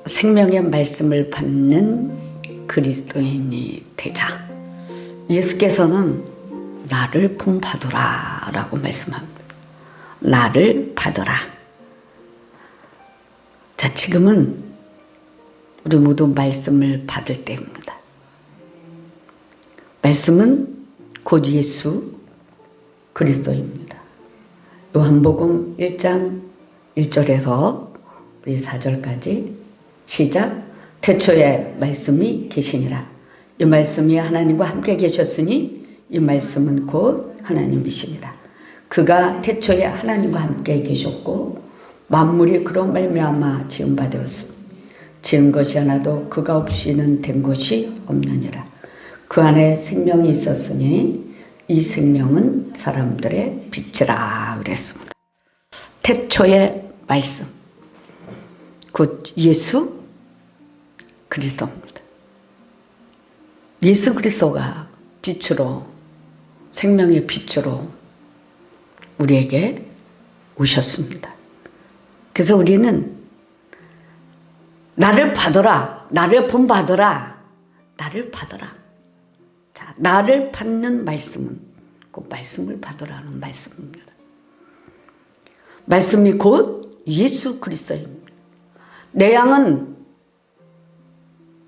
생명의 말씀을 받는 그리스도인이 되자. 예수께서는 나를 본받으라 라고 말씀합니다. 나를 받으라. 자, 지금은 우리 모두 말씀을 받을 때입니다. 말씀은 곧 예수 그리스도입니다. 요한복음 1장 1절에서 우리 4절까지 시작. 태초에 말씀이 계시니라. 이 말씀이 하나님과 함께 계셨으니 이 말씀은 곧 하나님이시니라. 그가 태초에 하나님과 함께 계셨고 만물이 그로 말미암아 지은 바 되었으니 지은 것이 하나도 그가 없이는 된 것이 없느니라. 그 안에 생명이 있었으니 이 생명은 사람들의 빛이라 그랬습니다. 태초의 말씀 곧 예수 그리스도입니다. 예수 그리스도가 빛으로, 생명의 빛으로 우리에게 오셨습니다. 그래서 우리는 나를 받으라, 나를 본받으라, 나를 받으라. 자, 나를 받는 말씀은 그 말씀을 받으라는 말씀입니다. 말씀이 곧 예수 그리스도입니다. 내 양은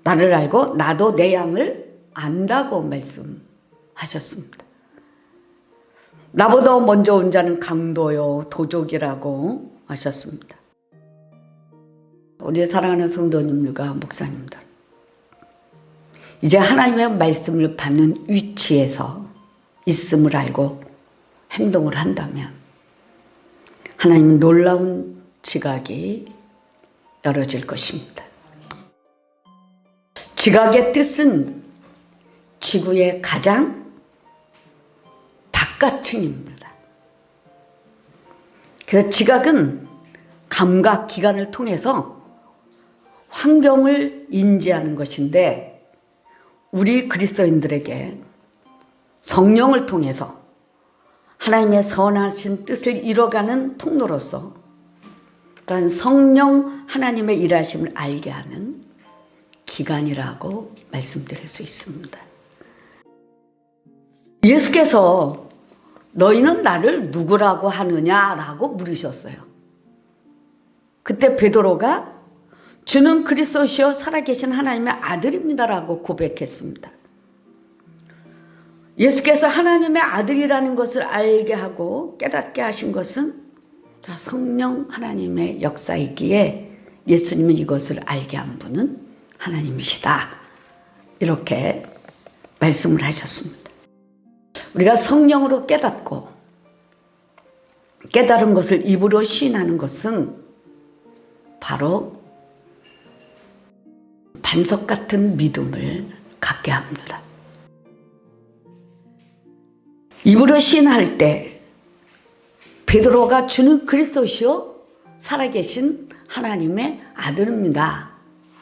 나를 알고 나도 내 양을 안다고 말씀하셨습니다. 나보다 먼저 온 자는 강도요 도적이라고 하셨습니다. 우리 사랑하는 성도님들과 목사님들, 이제 하나님의 말씀을 받는 위치에서 있음을 알고 행동을 한다면 하나님은 놀라운 지각이 열어질 것입니다. 지각의 뜻은 지구의 가장 바깥층입니다. 그래서 지각은 감각기관을 통해서 환경을 인지하는 것인데, 우리 그리스도인들에게 성령을 통해서 하나님의 선하신 뜻을 이뤄가는 통로로서 또한 성령 하나님의 일하심을 알게 하는 기관이라고 말씀드릴 수 있습니다. 예수께서 너희는 나를 누구라고 하느냐라고 물으셨어요. 그때 베드로가 주는 그리스도시요 살아계신 하나님의 아들입니다라고 고백했습니다. 예수께서 하나님의 아들이라는 것을 알게 하고 깨닫게 하신 것은 성령 하나님의 역사이기에 예수님은 이것을 알게 한 분은 하나님이시다, 이렇게 말씀을 하셨습니다. 우리가 성령으로 깨닫고 깨달은 것을 입으로 시인하는 것은 바로 반석 같은 믿음을 갖게 합니다. 입으로 시인할 때 베드로가 주는 그리스도시요 살아계신 하나님의 아들입니다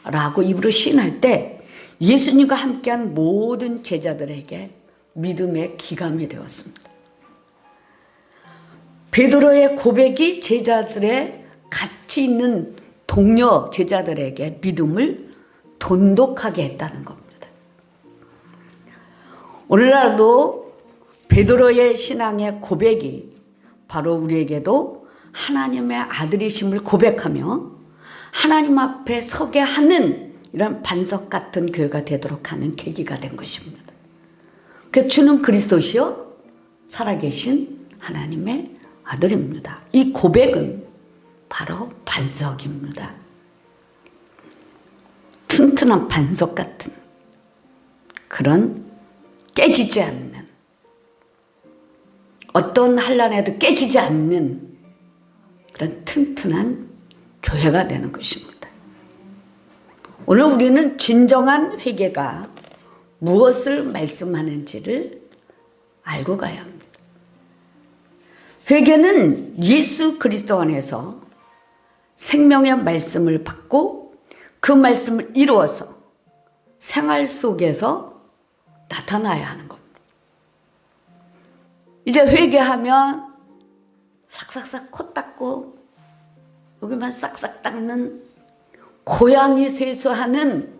라고 입으로 시인할 때 예수님과 함께한 모든 제자들에게 믿음의 기감이 되었습니다. 베드로의 고백이 제자들의 같이 있는 동료 제자들에게 믿음을 돈독하게 했다는 겁니다. 오늘날도 베드로의 신앙의 고백이 바로 우리에게도 하나님의 아들이심을 고백하며 하나님 앞에 서게 하는 이런 반석 같은 교회가 되도록 하는 계기가 된 것입니다. 그 주는 그리스도시요 살아계신 하나님의 아들입니다. 이 고백은 바로 반석입니다. 튼튼한 반석 같은 그런 깨지지 않는, 어떤 환난에도 깨지지 않는 그런 튼튼한 교회가 되는 것입니다. 오늘 우리는 진정한 회개가 무엇을 말씀하는지를 알고 가야 합니다. 회개는 예수 그리스도 안에서 생명의 말씀을 받고 그 말씀을 이루어서 생활 속에서 나타나야 하는 겁니다. 이제 회개하면 싹싹싹 코 닦고 여기만 싹싹 닦는 고향이 세수하는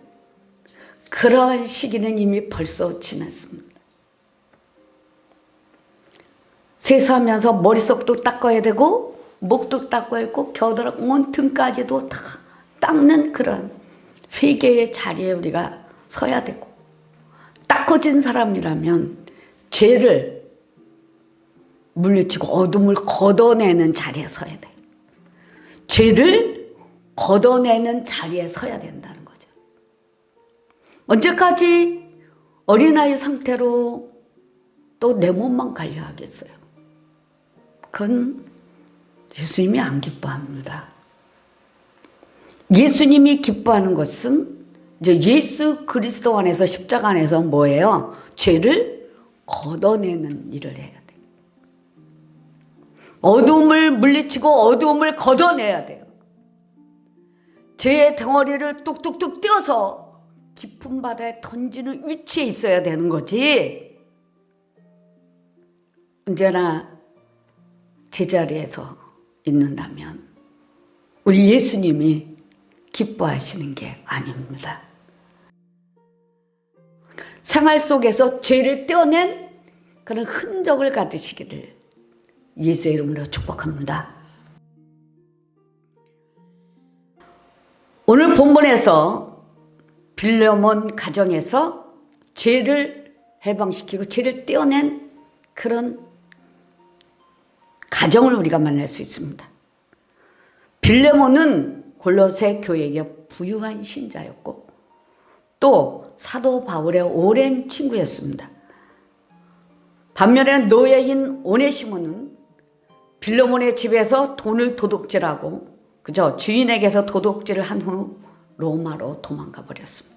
그러한 시기는 이미 벌써 지났습니다. 세수하면서 머릿속도 닦아야 되고 목도 닦아야 했고 겨드랑이 온 등까지도 다 닦는 그런 회개의 자리에 우리가 서야 되고, 닦아진 사람이라면 죄를 물리치고 어둠을 걷어내는 자리에 서야 돼. 죄를 걷어내는 자리에 서야 된다는 거죠. 언제까지 어린아이 상태로 또 내 몸만 관리하겠어요? 그건 예수님이 안 기뻐합니다. 예수님이 기뻐하는 것은 이제 예수 그리스도 안에서, 십자가 안에서 뭐예요? 죄를 걷어내는 일을 해야 돼요. 어둠을 물리치고 어둠을 걷어내야 돼요. 죄의 덩어리를 뚝뚝뚝 떼어서 깊은 바다에 던지는 위치에 있어야 되는 거지. 언제나 제자리에서 있는다면 우리 예수님이 기뻐하시는 게 아닙니다. 생활 속에서 죄를 떼어낸 그런 흔적을 가지시기를 예수의 이름으로 축복합니다. 오늘 본문에서 빌레몬 가정에서 죄를 해방시키고 죄를 떼어낸 그런 가정을 우리가 만날 수 있습니다. 빌레몬은 골로새 교회의 부유한 신자였고 또 사도 바울의 오랜 친구였습니다. 반면에 노예인 오네시모는 빌레몬의 집에서 돈을 도둑질하고 그저 주인에게서 도둑질을 한 후 로마로 도망가 버렸습니다.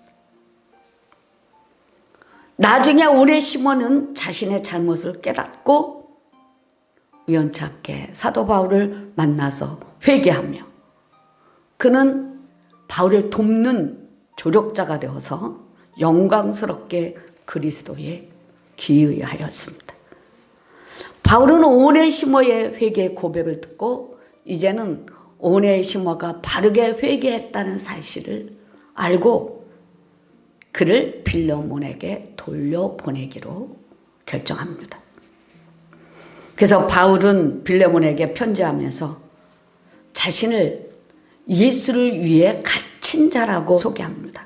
나중에 오네시모는 자신의 잘못을 깨닫고 우연찮게 사도 바울을 만나서 회개하며 그는 바울을 돕는 조력자가 되어서 영광스럽게 그리스도에 귀의하였습니다. 바울은 오네시모의 회개 고백을 듣고 이제는 오네시모가 바르게 회개했다는 사실을 알고 그를 빌레몬에게 돌려보내기로 결정합니다. 그래서 바울은 빌레몬에게 편지하면서 자신을 예수를 위해 갇힌 자라고 소개합니다.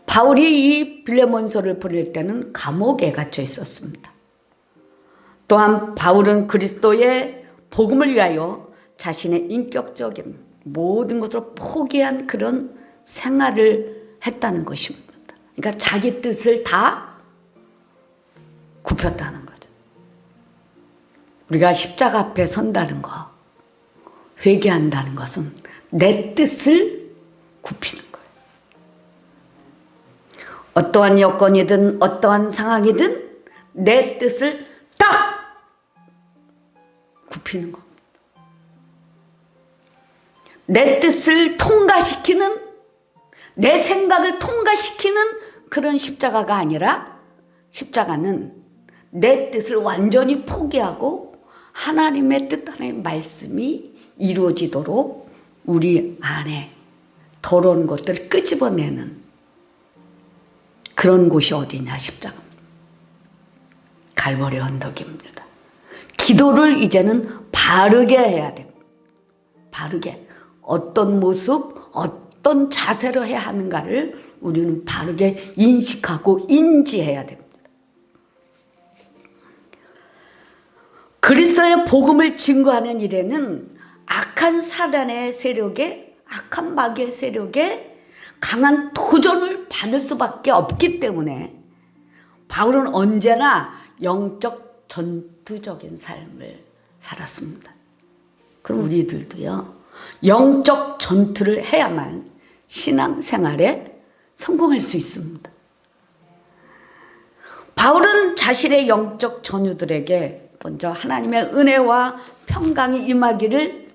바울이 이 빌레몬서를 보낼 때는 감옥에 갇혀 있었습니다. 또한 바울은 그리스도의 복음을 위하여 자신의 인격적인 모든 것을 포기한 그런 생활을 했다는 것입니다. 그러니까 자기 뜻을 다 굽혔다는 거죠. 우리가 십자가 앞에 선다는 거, 회개한다는 것은 내 뜻을 굽히는 거예요. 어떠한 여건이든 어떠한 상황이든 내 뜻을 딱 굽히는 겁니다. 내 뜻을 통과시키는, 내 생각을 통과시키는 그런 십자가가 아니라 십자가는 내 뜻을 완전히 포기하고 하나님의 뜻 안에 말씀이 이루어지도록 우리 안에 더러운 것들을 끄집어내는 그런 곳이 어디냐? 십자가입니다. 갈보리 언덕입니다. 기도를 이제는 바르게 해야 됩니다. 바르게. 어떤 모습, 어떤 자세로 해야 하는가를 우리는 바르게 인식하고 인지해야 됩니다. 그리스도의 복음을 증거하는 일에는 악한 사단의 세력에, 악한 마귀의 세력에 강한 도전을 받을 수밖에 없기 때문에 바울은 언제나 영적 전투적인 삶을 살았습니다. 그럼 우리들도요, 영적 전투를 해야만 신앙생활에 성공할 수 있습니다. 바울은 자신의 영적 전우들에게 먼저 하나님의 은혜와 평강이 임하기를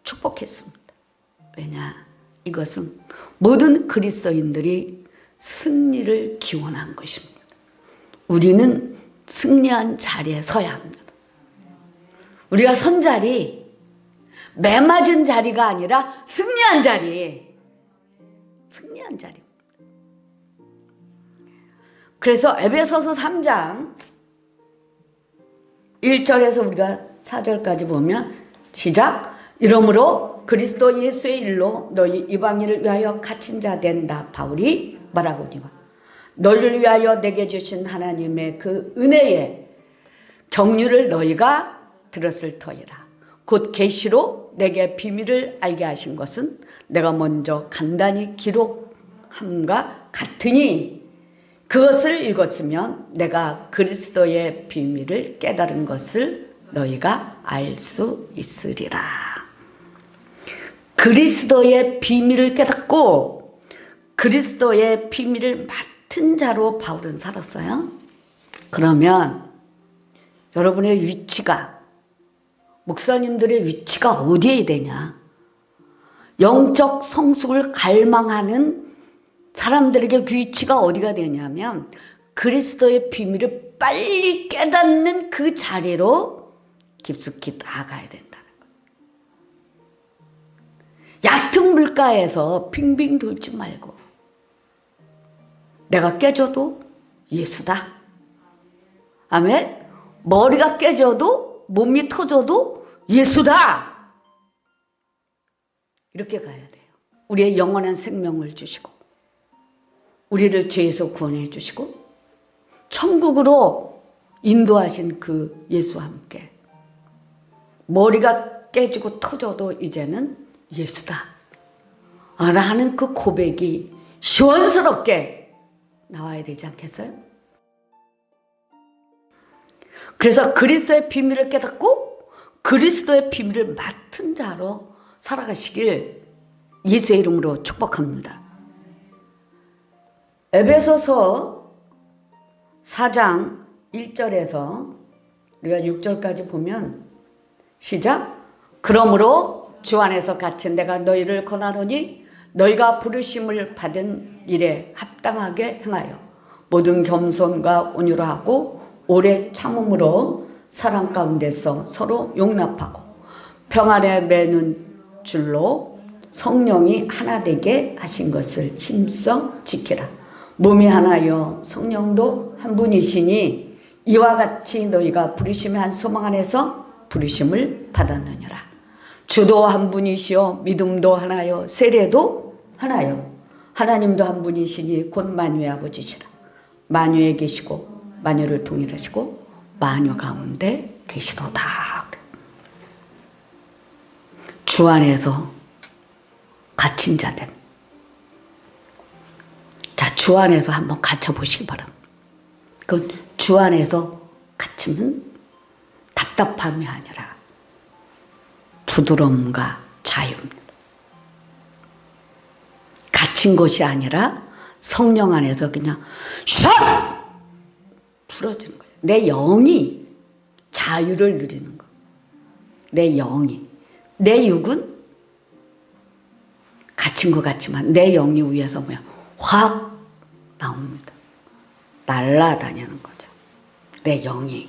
축복했습니다. 왜냐? 이것은 모든 그리스도인들이 승리를 기원한 것입니다. 우리는 승리한 자리에 서야 합니다. 우리가 선 자리, 매맞은 자리가 아니라 승리한 자리. 승리한 자리. 그래서 에베소서 3장 1절에서 우리가 4절까지 보면 시작. 이러므로 그리스도 예수의 일로 너희 이방인을 위하여 갇힌 자 된다. 바울이 말하거니와 너희를 위하여 내게 주신 하나님의 그 은혜의 경륜을 너희가 들었을 터이라. 곧 계시로 내게 비밀을 알게 하신 것은 내가 먼저 간단히 기록함과 같으니 그것을 읽었으면 내가 그리스도의 비밀을 깨달은 것을 너희가 알 수 있으리라. 그리스도의 비밀을 깨닫고 그리스도의 비밀을 맡은 자로 바울은 살았어요. 그러면 여러분의 위치가, 목사님들의 위치가 어디에 되냐? 영적 성숙을 갈망하는 사람들에게 위치가 어디가 되냐면 그리스도의 비밀을 빨리 깨닫는 그 자리로 깊숙이 나아가야 된다는 거예요. 얕은 물가에서 빙빙 돌지 말고 내가 깨져도 예수다. 아멘. 머리가 깨져도 몸이 터져도 예수다. 이렇게 가야 돼요. 우리의 영원한 생명을 주시고 우리를 죄에서 구원해 주시고 천국으로 인도하신 그 예수와 함께 머리가 깨지고 터져도 이제는 예수다 라는 그 고백이 시원스럽게 나와야 되지 않겠어요? 그래서 그리스도의 비밀을 깨닫고 그리스도의 비밀을 맡은 자로 살아가시길 예수의 이름으로 축복합니다. 에베소서 4장 1절에서 우리가 6절까지 보면 시작. 그러므로 주 안에서 갇힌 내가 너희를 권하노니 너희가 부르심을 받은 일에 합당하게 행하여 모든 겸손과 온유로 하고 오래 참음으로 사랑 가운데서 서로 용납하고 평안에 매는 줄로 성령이 하나 되게 하신 것을 힘써 지키라. 몸이 하나여 성령도 한 분이시니 이와 같이 너희가 부르심의 한 소망 안에서 부르심을 받았느니라. 주도 한 분이시요 믿음도 하나요 세례도 하나요 하나님도 한 분이시니 곧 만유의 아버지시라. 만유에 계시고 만유를 통일하시고 만유 가운데 계시도다. 주 안에서 갇힌 자들, 자, 주 안에서 한번 갇혀보시기 바랍니다. 그 주 안에서 갇히면 답답함이 아니라 부드러움과 자유입니다. 갇힌 것이 아니라 성령 안에서 그냥 샥 풀어지는 거예요. 내 영이 자유를 누리는 거예요. 내 영이. 내 육은 갇힌 것 같지만 내 영이 위에서 뭐야? 확 나옵니다. 날아다니는 거죠. 내 영이.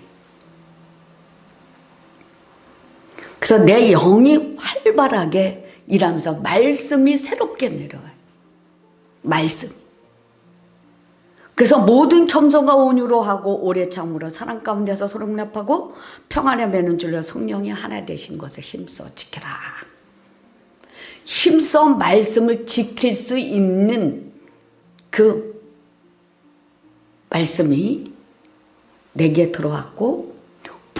그래서 내 영이 활발하게 일하면서 말씀이 새롭게 내려와요. 말씀. 그래서 모든 겸손과 온유로 하고 오래 참으로 사랑 가운데서 서로 용납하고 평안에 매는 줄로 성령이 하나 되신 것을 힘써 지켜라. 힘써 말씀을 지킬 수 있는 그 말씀이 내게 들어왔고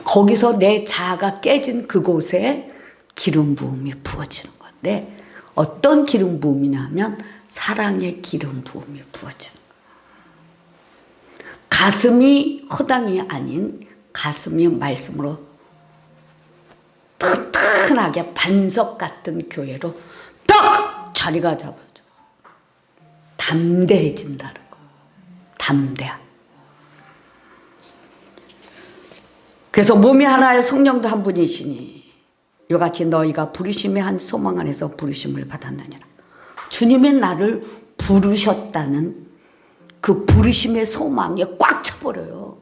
거기서 내 자아가 깨진 그곳에 기름 부음이 부어지는 건데 어떤 기름 부음이냐면 사랑의 기름 부음이 부어지는 거예요. 가슴이 허당이 아닌 가슴이 말씀으로 튼튼하게 반석 같은 교회로 딱 자리가 잡아져서 담대해진다는 거예요. 담대함. 그래서 몸이 하나의 성령도 한 분이시니 이와 같이 너희가 부르심의 한 소망 안에서 부르심을 받았느니라. 주님의 나를 부르셨다는 그 부르심의 소망에 꽉 차버려요.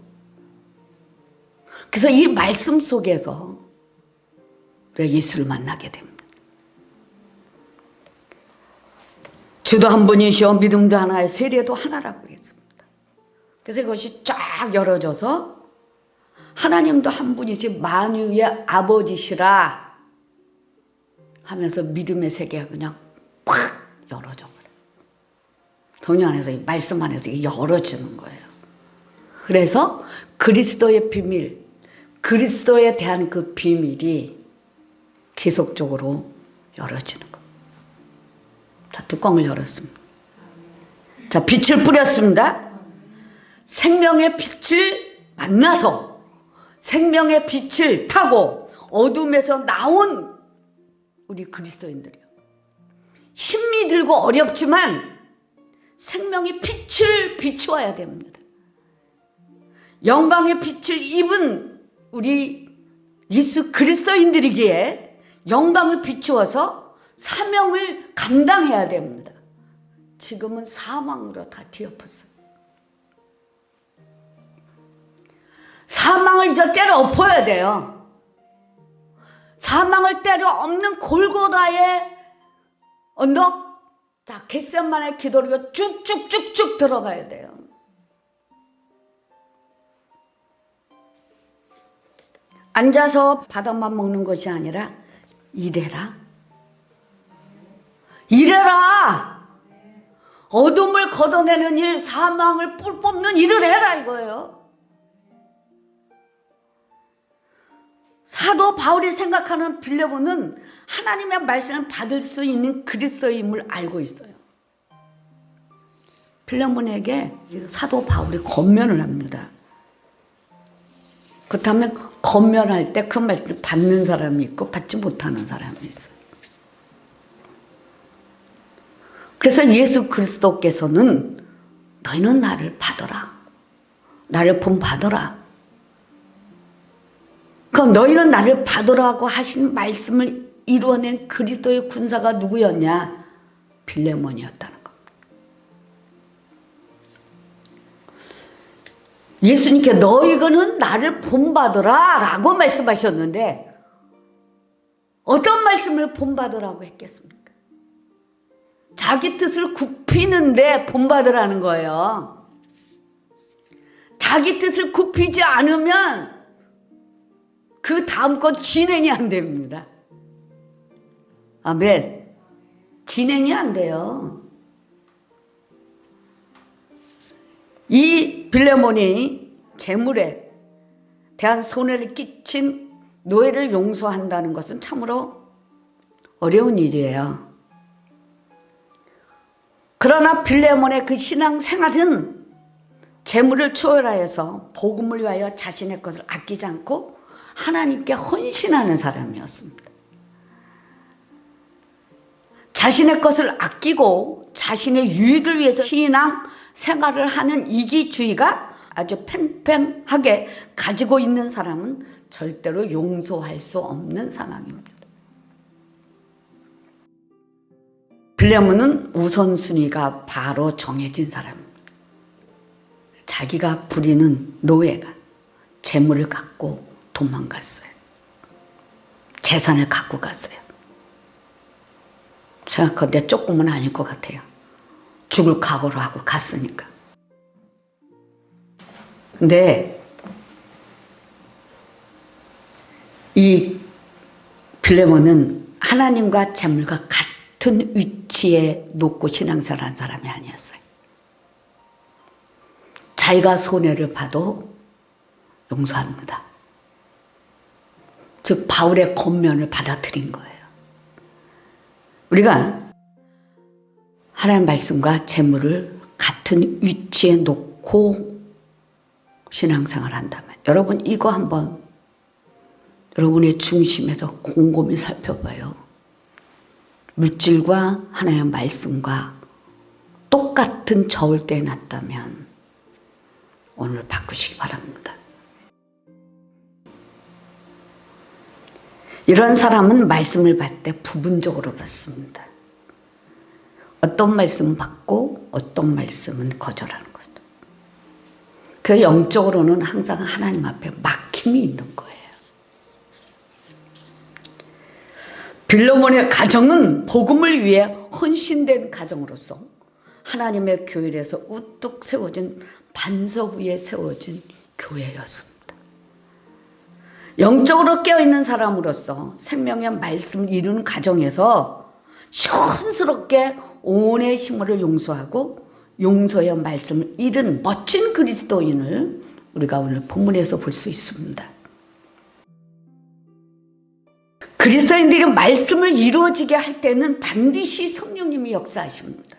그래서 이 말씀 속에서 우리가 예수를 만나게 됩니다. 주도 한 분이시오 믿음도 하나요 세례도 하나라고 했습니다. 그래서 이것이 쫙 열어져서 하나님도 한 분이시 만유의 아버지시라 하면서 믿음의 세계가 그냥 팍 열어져 버려요. 성령 안에서 이 말씀 안에서 이게 열어지는 거예요. 그래서 그리스도의 비밀, 그리스도에 대한 그 비밀이 계속적으로 열어지는 거예요. 자, 뚜껑을 열었습니다. 자, 빛을 뿌렸습니다. 생명의 빛을 만나서 생명의 빛을 타고 어둠에서 나온 우리 그리스도인들이요. 힘이 들고 어렵지만 생명의 빛을 비추어야 됩니다. 영광의 빛을 입은 우리 예수 그리스도인들이기에 영광을 비추어서 사명을 감당해야 됩니다. 지금은 사망으로 다 뒤엎었어요. 사망을 이제 때려 엎어야 돼요. 사망을 때려 엎는 골고다의 언덕, 자, 겟세마네 기도로 쭉쭉쭉쭉 들어가야 돼요. 앉아서 바닥만 먹는 것이 아니라 일해라. 일해라. 어둠을 걷어내는 일, 사망을 뿔 뽑는 일을 해라 이거예요. 사도 바울이 생각하는 빌레몬은 하나님의 말씀을 받을 수 있는 그리스도임을 알고 있어요. 빌레몬에게 사도 바울이 권면을 합니다. 그렇다면 권면할 때 그 말씀을 받는 사람이 있고 받지 못하는 사람이 있어요. 그래서 예수 그리스도께서는 너희는 나를 받아라. 나를 본받아라. 그럼 너희는 나를 받으라고 하신 말씀을 이루어낸 그리스도의 군사가 누구였냐? 빌레몬이었다는 겁니다. 예수님께 너희는 나를 본받으라 라고 말씀하셨는데 어떤 말씀을 본받으라고 했겠습니까? 자기 뜻을 굽히는데 본받으라는 거예요. 자기 뜻을 굽히지 않으면 그 다음 건 진행이 안 됩니다. 아멘. 진행이 안 돼요. 이 빌레몬이 재물에 대한 손해를 끼친 노예를 용서한다는 것은 참으로 어려운 일이에요. 그러나 빌레몬의 그 신앙생활은 재물을 초월하여서 복음을 위하여 자신의 것을 아끼지 않고 하나님께 헌신하는 사람이었습니다. 자신의 것을 아끼고 자신의 유익을 위해서 신앙 생활을 하는 이기주의가 아주 팽팽하게 가지고 있는 사람은 절대로 용서할 수 없는 상황입니다. 빌레몬은 우선순위가 바로 정해진 사람입니다. 자기가 부리는 노예가 재물을 갖고 도망갔어요. 재산을 갖고 갔어요. 생각하는데 조금은 아닐 것 같아요. 죽을 각오로 하고 갔으니까. 근데 이 빌레몬은 하나님과 재물과 같은 위치에 놓고 신앙생활한 사람이 아니었어요. 자기가 손해를 봐도 용서합니다. 즉 바울의 권면을 받아들인 거예요. 우리가 하나님 말씀과 재물을 같은 위치에 놓고 신앙생활을 한다면 여러분 이거 한번 여러분의 중심에서 곰곰이 살펴봐요. 물질과 하나님의 말씀과 똑같은 저울대에 놨다면 오늘 바꾸시기 바랍니다. 이런 사람은 말씀을 받을 때 부분적으로 받습니다. 어떤 말씀은 받고 어떤 말씀은 거절하는 거죠. 그래서 영적으로는 항상 하나님 앞에 막힘이 있는 거예요. 빌레몬의 가정은 복음을 위해 헌신된 가정으로서 하나님의 교회에서 우뚝 세워진 반석 위에 세워진 교회였습니다. 영적으로 깨어있는 사람으로서 생명의 말씀을 이루는 가정에서 시원스럽게 온의 힘을 용서하고 용서의 말씀을 이룬 멋진 그리스도인을 우리가 오늘 본문에서 볼 수 있습니다. 그리스도인들이 말씀을 이루어지게 할 때는 반드시 성령님이 역사하십니다.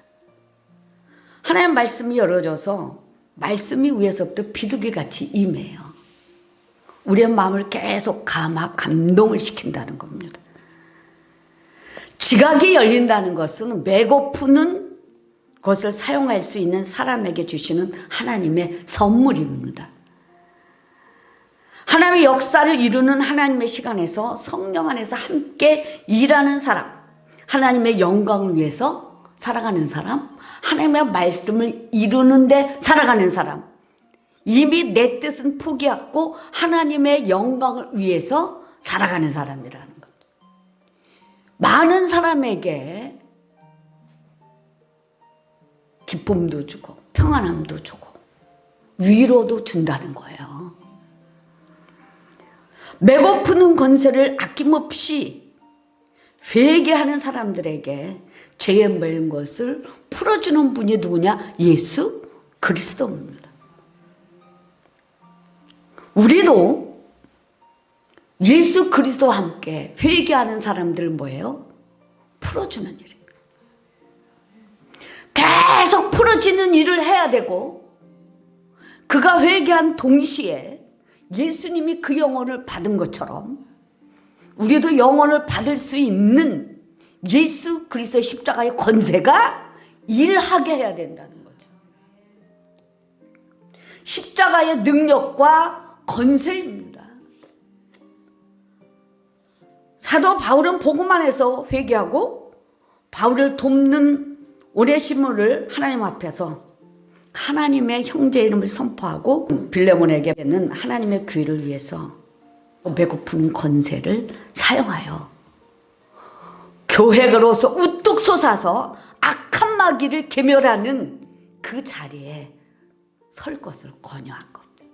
하나님의 말씀이 열어져서 말씀이 위에서부터 비둘기같이 임해요. 우리의 마음을 계속 감동을 시킨다는 겁니다. 지각이 열린다는 것은 배고프는 것을 사용할 수 있는 사람에게 주시는 하나님의 선물입니다. 하나님의 역사를 이루는 하나님의 시간에서 성령 안에서 함께 일하는 사람, 하나님의 영광을 위해서 살아가는 사람, 하나님의 말씀을 이루는데 살아가는 사람, 이미 내 뜻은 포기하고 하나님의 영광을 위해서 살아가는 사람이라는 거죠. 많은 사람에게 기쁨도 주고 평안함도 주고 위로도 준다는 거예요. 배고프는 권세를 아낌없이 회개하는 사람들에게 죄에 매인 것을 풀어주는 분이 누구냐? 예수 그리스도입니다. 우리도 예수 그리스도와 함께 회개하는 사람들 뭐예요? 풀어주는 일입니다. 계속 풀어지는 일을 해야 되고 그가 회개한 동시에 예수님이 그 영혼을 받은 것처럼 우리도 영혼을 받을 수 있는 예수 그리스도의 십자가의 권세가 일하게 해야 된다는 거죠. 십자가의 능력과 권세입니다. 사도 바울은 복음 안에서 회개하고 바울을 돕는 오네시모를 하나님 앞에서 하나님의 형제 이름을 선포하고 빌레몬에게는 하나님의 교회를 위해서 배고픈 권세를 사용하여 교회로서 우뚝 솟아서 악한 마귀를 계멸하는 그 자리에 설 것을 권유한 겁니다.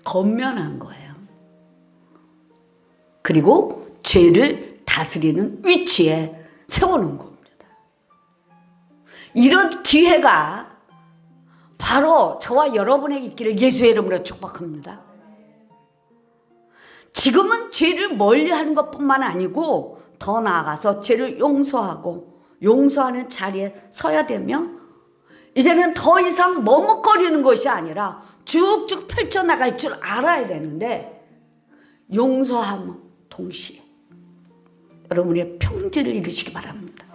권면한 거예요. 그리고 죄를 다스리는 위치에 세우는 겁니다. 이런 기회가 바로 저와 여러분에게 있기를 예수의 이름으로 축복합니다. 지금은 죄를 멀리하는 것뿐만 아니고 더 나아가서 죄를 용서하고 용서하는 자리에 서야 되며 이제는 더 이상 머뭇거리는 것이 아니라 쭉쭉 펼쳐나갈 줄 알아야 되는데 용서함 동시에 여러분의 평지를 이루시기 바랍니다.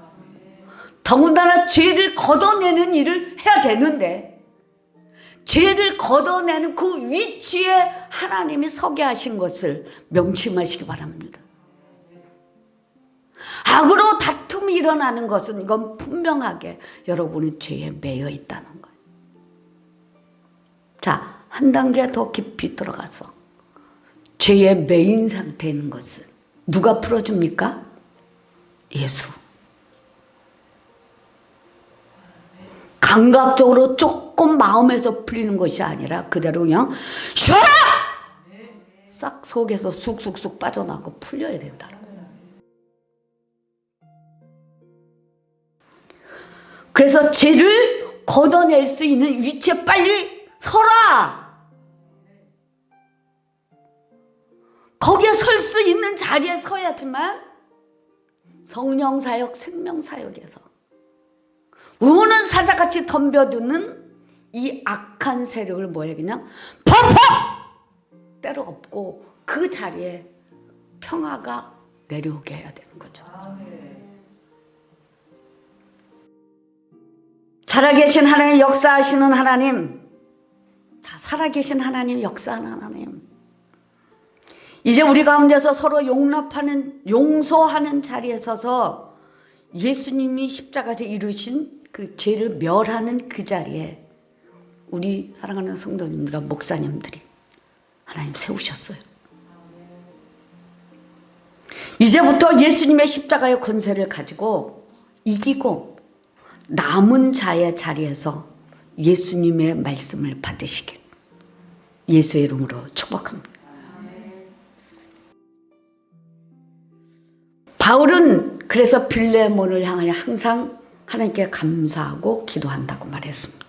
더군다나 죄를 걷어내는 일을 해야 되는데 죄를 걷어내는 그 위치에 하나님이 서게 하신 것을 명심하시기 바랍니다. 악으로 다툼이 일어나는 것은 이건 분명하게 여러분이 죄에 매여 있다는 거예요. 자, 한 단계 더 깊이 들어가서 죄에 매인 상태에 있는 것은 누가 풀어줍니까? 예수. 감각적으로 조금 마음에서 풀리는 것이 아니라 그대로 그냥 샤! 싹 속에서 쑥쑥쑥 빠져나가고 풀려야 된다는 거예요. 그래서 죄를 걷어낼 수 있는 위치에 빨리 서라. 거기에 설 수 있는 자리에 서야지만 성령 사역, 생명 사역에서 우는 사자같이 덤벼드는 이 악한 세력을 뭐해 그냥 팍팍 때려 엎고 그 자리에 평화가 내려오게 해야 되는 거죠. 살아계신 하나님, 역사하시는 하나님, 다 살아계신 하나님, 역사하는 하나님, 이제 우리 가운데서 서로 용납하는, 용서하는 자리에 서서 예수님이 십자가에서 이루신 그 죄를 멸하는 그 자리에 우리 사랑하는 성도님들과 목사님들이 하나님 세우셨어요. 이제부터 예수님의 십자가의 권세를 가지고 이기고 남은 자의 자리에서 예수님의 말씀을 받으시길 예수의 이름으로 축복합니다. 바울은 그래서 빌레몬을 향하여 항상 하나님께 감사하고 기도한다고 말했습니다.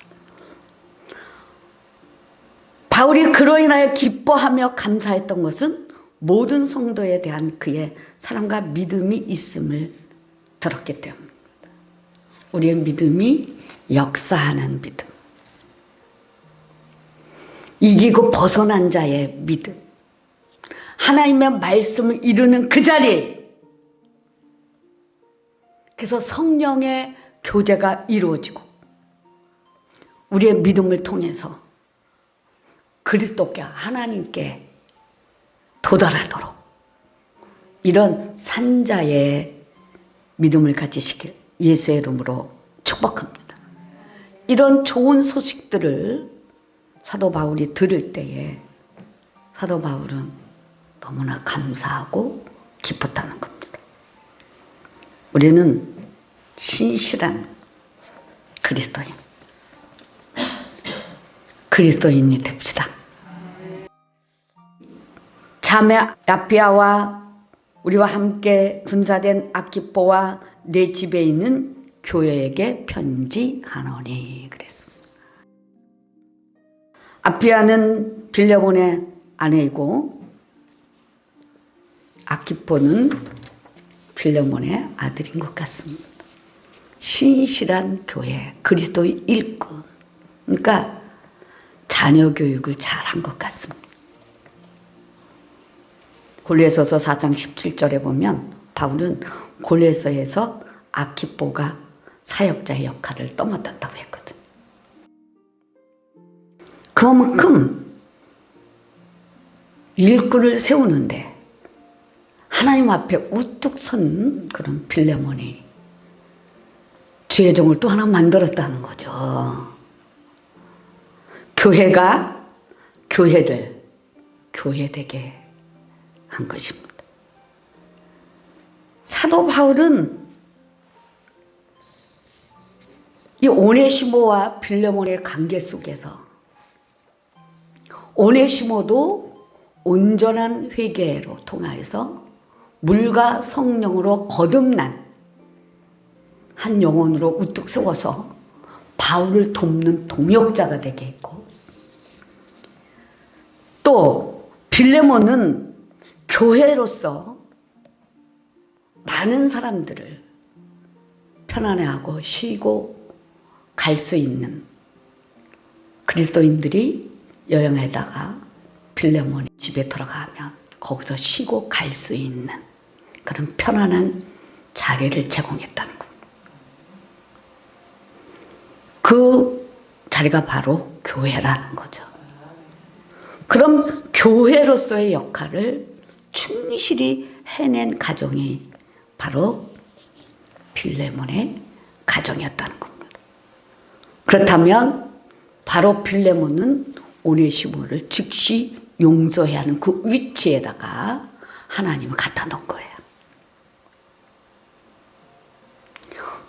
바울이 그로 인하여 기뻐하며 감사했던 것은 모든 성도에 대한 그의 사랑과 믿음이 있음을 들었기 때문입니다. 우리의 믿음이 역사하는 믿음, 이기고 벗어난 자의 믿음, 하나님의 말씀을 이루는 그 자리에 그래서 성령의 교제가 이루어지고 우리의 믿음을 통해서 그리스도께 하나님께 도달하도록 이런 산자의 믿음을 가지시길 예수의 이름으로 축복합니다. 이런 좋은 소식들을 사도 바울이 들을 때에 사도 바울은 너무나 감사하고 기뻤다는 겁니다. 우리는 신실한 그리스도인이 됩시다. 자매 아피아와 우리와 함께 군사된 아키포와 내 집에 있는 교회에게 편지하노니 그랬습니다. 아피아는 빌레몬의 아내이고 아키포는 빌레몬의 아들인 것 같습니다. 신실한 교회, 그리스도의 일꾼. 그러니까 자녀 교육을 잘한 것 같습니다. 골로새서 4장 17절에 보면 바울은 골로새에서 아키포가 사역자의 역할을 떠맡았다고 했거든. 그만큼 일꾼을 세우는데 하나님 앞에 우뚝 선 그런 빌레몬이 주의 종을 또 하나 만들었다는 거죠. 교회가 교회를 교회되게 한 것입니다. 사도 바울은 이 오네시모와 빌레몬의 관계 속에서 오네시모도 온전한 회개로 통하여서 물과 성령으로 거듭난 한 영혼으로 우뚝 세워서 바울을 돕는 동역자가 되게 했고, 또 빌레몬은 교회로서 많은 사람들을 편안해하고 쉬고 갈 수 있는 그리스도인들이 여행하다가 빌레몬이 집에 돌아가면 거기서 쉬고 갈 수 있는 그런 편안한 자리를 제공했다는 겁니다. 그 자리가 바로 교회라는 거죠. 그럼 교회로서의 역할을 충실히 해낸 가정이 바로 빌레몬의 가정이었다는 겁니다. 그렇다면 바로 빌레몬은 오네시모를 즉시 용서해야 하는 그 위치에다가 하나님을 갖다 놓은 거예요.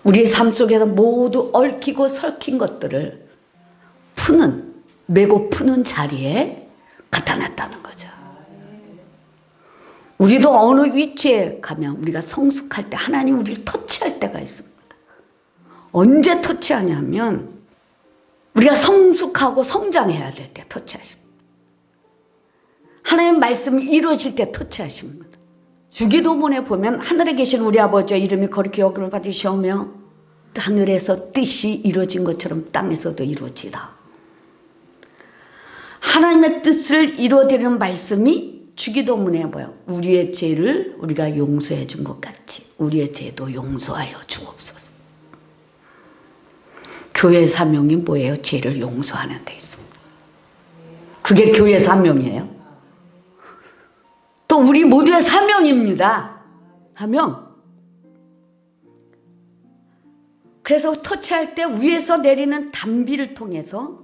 우리의 삶 속에서 모두 얽히고 설킨 것들을 메고 푸는 자리에 갖다 놨다는 거죠. 우리도 어느 위치에 가면 우리가 성숙할 때 하나님 우리를 터치할 때가 있습니다. 언제 터치하냐면 우리가 성숙하고 성장해야 될 때 터치하십니다. 하나님의 말씀이 이루어질 때 터치하십니다. 주기도문에 보면 하늘에 계신 우리 아버지의 이름이 거룩히 여김을 받으시오며 하늘에서 뜻이 이루어진 것처럼 땅에서도 이루어지다. 하나님의 뜻을 이루어드리는 말씀이 주기도문에 뭐예요? 우리의 죄를 우리가 용서해 준 것 같이 우리의 죄도 용서하여 주옵소서. 교회 사명이 뭐예요? 죄를 용서하는 데 있습니다. 그게 교회 사명이에요. 또 우리 모두의 사명입니다. 사명. 그래서 터치할 때 위에서 내리는 단비를 통해서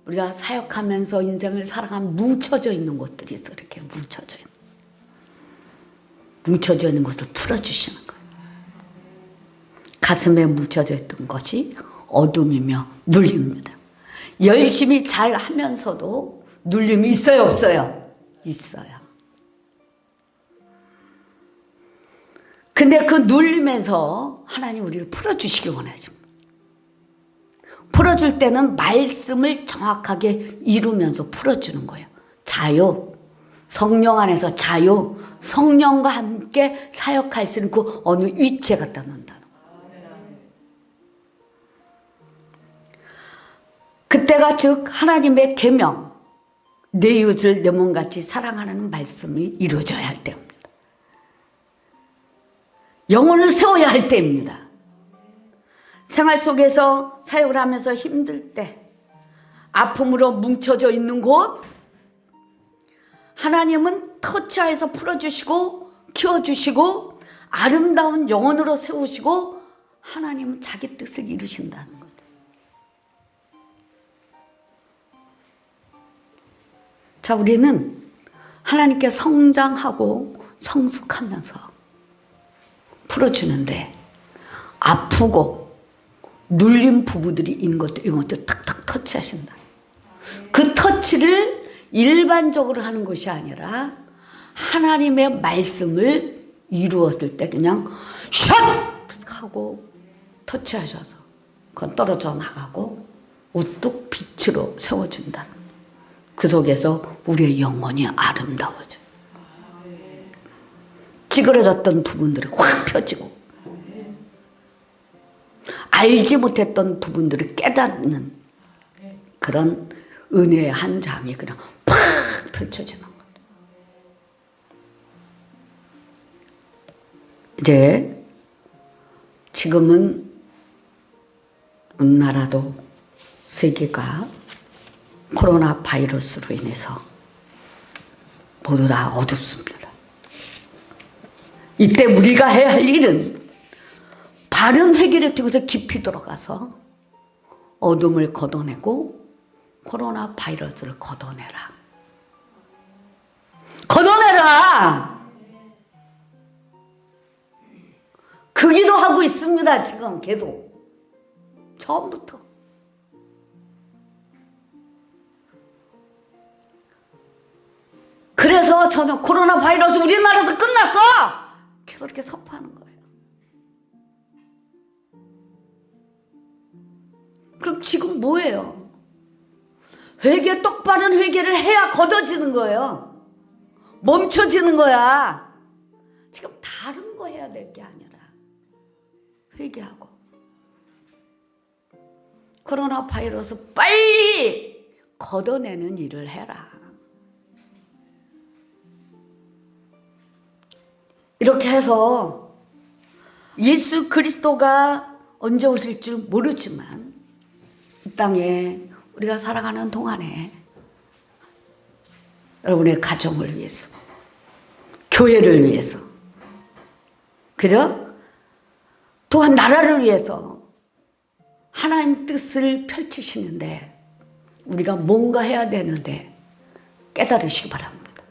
우리가 사역하면서 인생을 살아가면 뭉쳐져 있는 것들이 있어. 이렇게 뭉쳐져 있는. 뭉쳐져 있는 것을 풀어주시는 거예요. 가슴에 뭉쳐져 있던 것이 어둠이며 눌림입니다. 열심히 잘 하면서도 눌림이 있어요, 없어요? 있어요. 근데 그 눌림에서 하나님 우리를 풀어주시기 원하십니다. 풀어줄 때는 말씀을 정확하게 이루면서 풀어주는 거예요. 자유, 성령 안에서 자유, 성령과 함께 사역할 수 있는 그 어느 위치에 갖다 놓는다는 거예요. 그때가 즉 하나님의 계명, 내 이웃을 내 몸같이 사랑하는 말씀이 이루어져야 할 때입니다. 영혼을 세워야 할 때입니다. 생활 속에서 사역을 하면서 힘들 때, 아픔으로 뭉쳐져 있는 곳, 하나님은 터치하여서 풀어주시고 키워주시고 아름다운 영혼으로 세우시고 하나님은 자기 뜻을 이루신다는 거죠. 자, 우리는 하나님께 성장하고 성숙하면서 풀어주는데 아프고 눌린 부부들이 있는 것들, 이런 것들 탁탁 터치하신다. 그 터치를 일반적으로 하는 것이 아니라 하나님의 말씀을 이루었을 때 그냥 샷 하고 터치하셔서 그건 떨어져 나가고 우뚝 빛으로 세워준다. 그 속에서 우리의 영혼이 아름다워져. 찌그러졌던 부분들이 확 펴지고 알지 못했던 부분들을 깨닫는 그런 은혜의 한 장이 그냥 팍 펼쳐지는 거예요. 이제 지금은 나라도 세계가 코로나 바이러스로 인해서 모두 다 어둡습니다. 이때 우리가 해야 할 일은 바른 회개를 통해서 깊이 들어가서 어둠을 걷어내고 코로나 바이러스를 걷어내라. 걷어내라! 그 기도하고 있습니다. 지금 계속. 처음부터. 그래서 저는 코로나 바이러스 우리나라에서 끝났어! 계속 이렇게 선포하는 거예요. 그럼 지금 뭐예요? 회개, 똑바른 회개를 해야 걷어지는 거예요. 멈춰지는 거야. 지금 다른 거 해야 될 게 아니라 회개하고 코로나 바이러스 빨리 걷어내는 일을 해라. 이렇게 해서 예수 그리스도가 언제 오실 줄 모르지만 이 땅에 우리가 살아가는 동안에 여러분의 가정을 위해서, 교회를 위해서, 그죠? 또한 나라를 위해서 하나님 뜻을 펼치시는데 우리가 뭔가 해야 되는데 깨달으시기 바랍니다.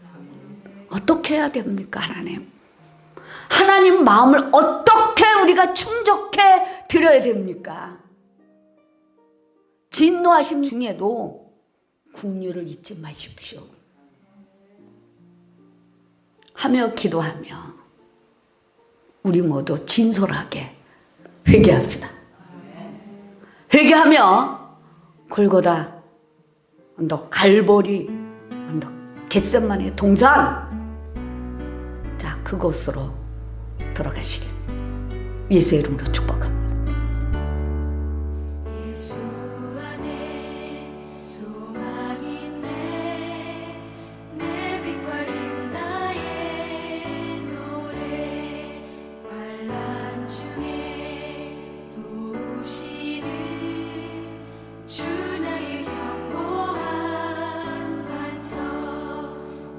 어떻게 해야 됩니까, 하나님? 하나님 마음을 어떻게 우리가 충족해 드려야 됩니까? 진노하심 중에도 긍휼을 잊지 마십시오. 하며 기도하며 우리 모두 진솔하게 회개합시다. 회개하며 골고다 언덕, 갈보리 언덕, 겟세마네 동산, 자, 그곳으로 들어가시길 예수의 이름으로 축복합니다. 예수 안에 소망이 있네. 내 빛과 힘 나의 노래. 환난 중에 도우시는 주 나의 견고한 반석.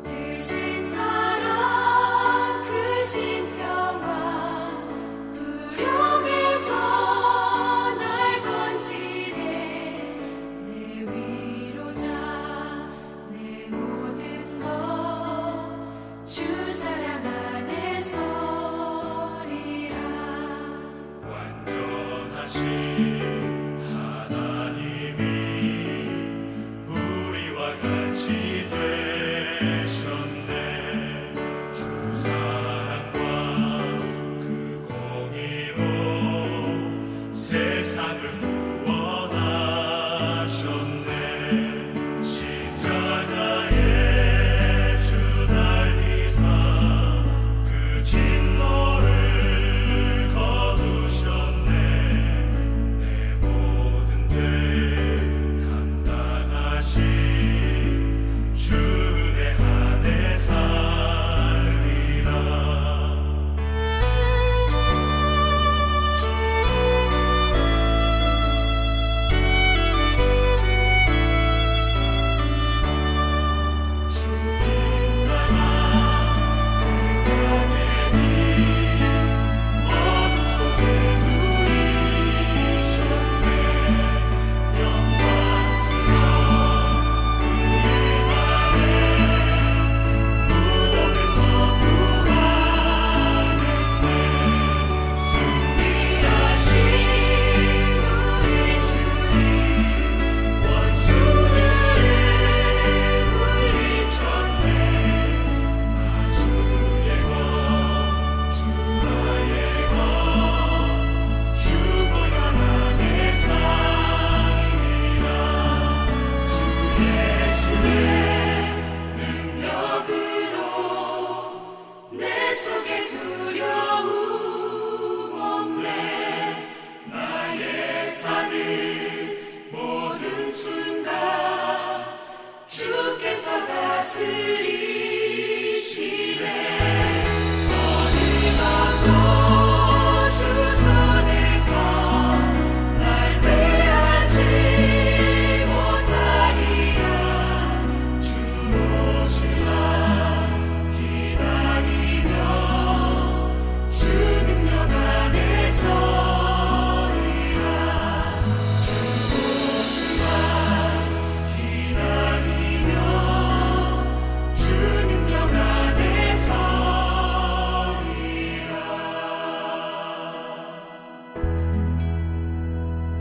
크신 사랑 크신 평화 두려움에 하시